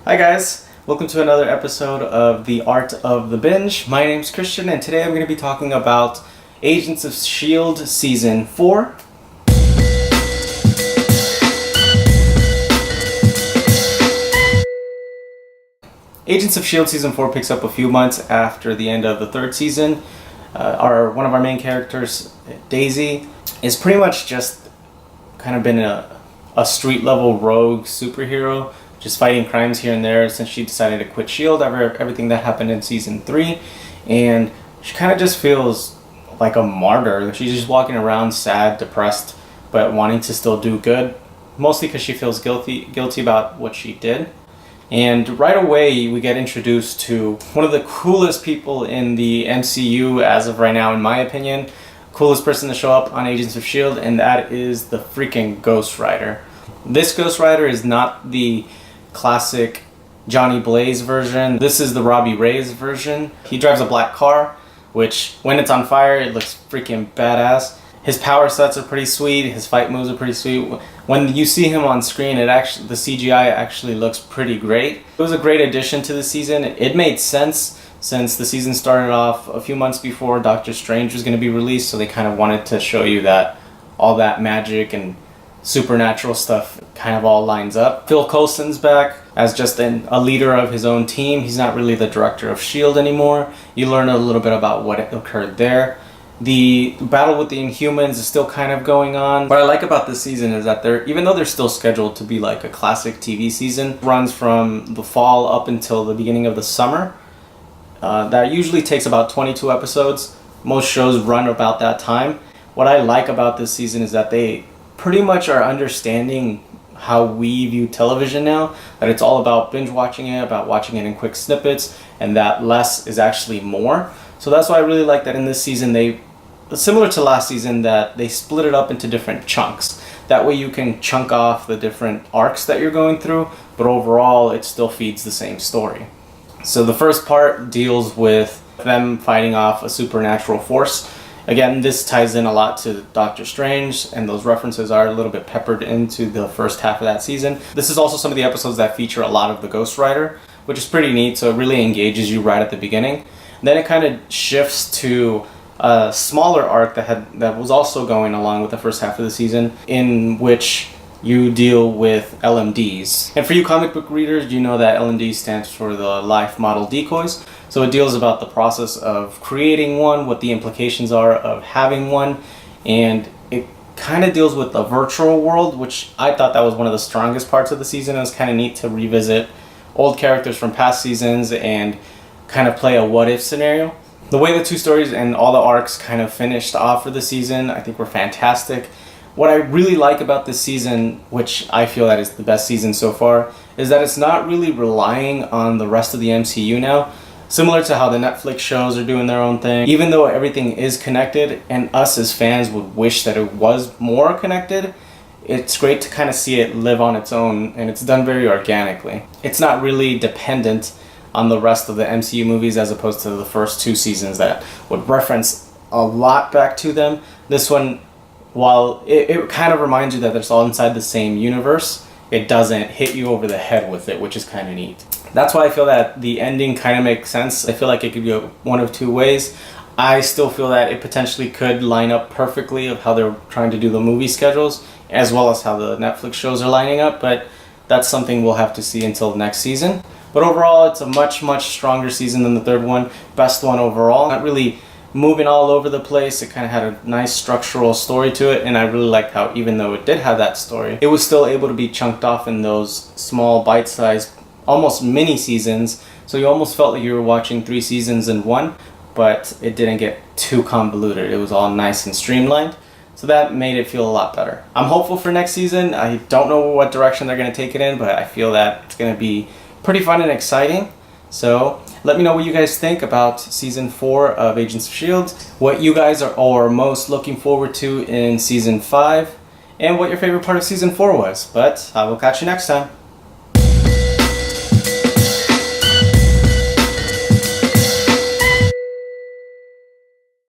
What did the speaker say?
Hi guys, welcome to another episode of The Art of the Binge. My name's Christian and today I'm going to be talking about Agents of S.H.I.E.L.D. Season 4. Agents of S.H.I.E.L.D. Season 4 picks up a few months after the end of the third season. One of our main characters, Daisy, is pretty much just kind of been a street level rogue superhero, just fighting crimes here and there since she decided to quit S.H.I.E.L.D. after everything that happened in Season 3. And she kind of just feels like a martyr. She's just walking around sad, depressed, but wanting to still do good, mostly because she feels guilty about what she did. And right away we get introduced to one of the coolest people in the MCU as of right now, in my opinion. Coolest person to show up on Agents of S.H.I.E.L.D., and that is the freaking Ghost Rider. This Ghost Rider is not the classic Johnny Blaze version. This is the Robbie Reyes version. He drives a black car, which when it's on fire, it looks freaking badass. His power sets are pretty sweet. His fight moves are pretty sweet. When you see him on screen, the CGI actually looks pretty great. It was a great addition to the season. It made sense since the season started off a few months before Doctor Strange was going to be released, so they kind of wanted to show you that all that magic and supernatural stuff kind of all lines up. Phil Coulson's back as just a leader of his own team. He's not really the director of S.H.I.E.L.D. anymore. You learn a little bit about what occurred there. The battle with the Inhumans is still kind of going on. What I like about this season is that even though they're still scheduled to be like a classic TV season, runs from the fall up until the beginning of the summer. That usually takes about 22 episodes. Most shows run about that time. What I like about this season is that they pretty much are understanding how we view television now, that it's all about binge watching it, about watching it in quick snippets, and that less is actually more. So that's why I really like that in this season, similar to last season, that they split it up into different chunks. That way you can chunk off the different arcs that you're going through, but overall it still feeds the same story. So the first part deals with them fighting off a supernatural force. Again, this ties in a lot to Doctor Strange, and those references are a little bit peppered into the first half of that season. This is also some of the episodes that feature a lot of the Ghost Rider, which is pretty neat, so it really engages you right at the beginning. Then it kind of shifts to a smaller arc that was also going along with the first half of the season, in which you deal with LMDs. And for you comic book readers, you know that LMD stands for the Life Model Decoys. So it deals about the process of creating one, what the implications are of having one, and it kind of deals with the virtual world, which I thought that was one of the strongest parts of the season. It was kind of neat to revisit old characters from past seasons and kind of play a what-if scenario. The way the two stories and all the arcs kind of finished off for the season, I think were fantastic. What I really like about this season, which I feel that is the best season so far, is that it's not really relying on the rest of the MCU now. Similar to how the Netflix shows are doing their own thing. Even though everything is connected, and us as fans would wish that it was more connected, it's great to kind of see it live on its own, and it's done very organically. It's not really dependent on the rest of the MCU movies as opposed to the first two seasons that would reference a lot back to them. This one, while it kind of reminds you that it's all inside the same universe, it doesn't hit you over the head with it, which is kind of neat. That's why I feel that the ending kind of makes sense. I feel like it could go one of two ways. I still feel that it potentially could line up perfectly of how they're trying to do the movie schedules, as well as how the Netflix shows are lining up, but that's something we'll have to see until next season. But overall, it's a much, much stronger season than the third one. Best one overall. Not really moving all over the place. It kind of had a nice structural story to it, and I really liked how, even though it did have that story, it was still able to be chunked off in those small bite-sized, almost mini seasons. So you almost felt like you were watching 3 seasons in one, but it didn't get too convoluted. It was all nice and streamlined. So that made it feel a lot better. I'm hopeful for next season. I don't know what direction they're going to take it in, but I feel that it's going to be pretty fun and exciting. So let me know what you guys think about Season 4 of Agents of S.H.I.E.L.D., what you guys are most looking forward to in Season 5, and what your favorite part of Season 4 was. But I will catch you next time.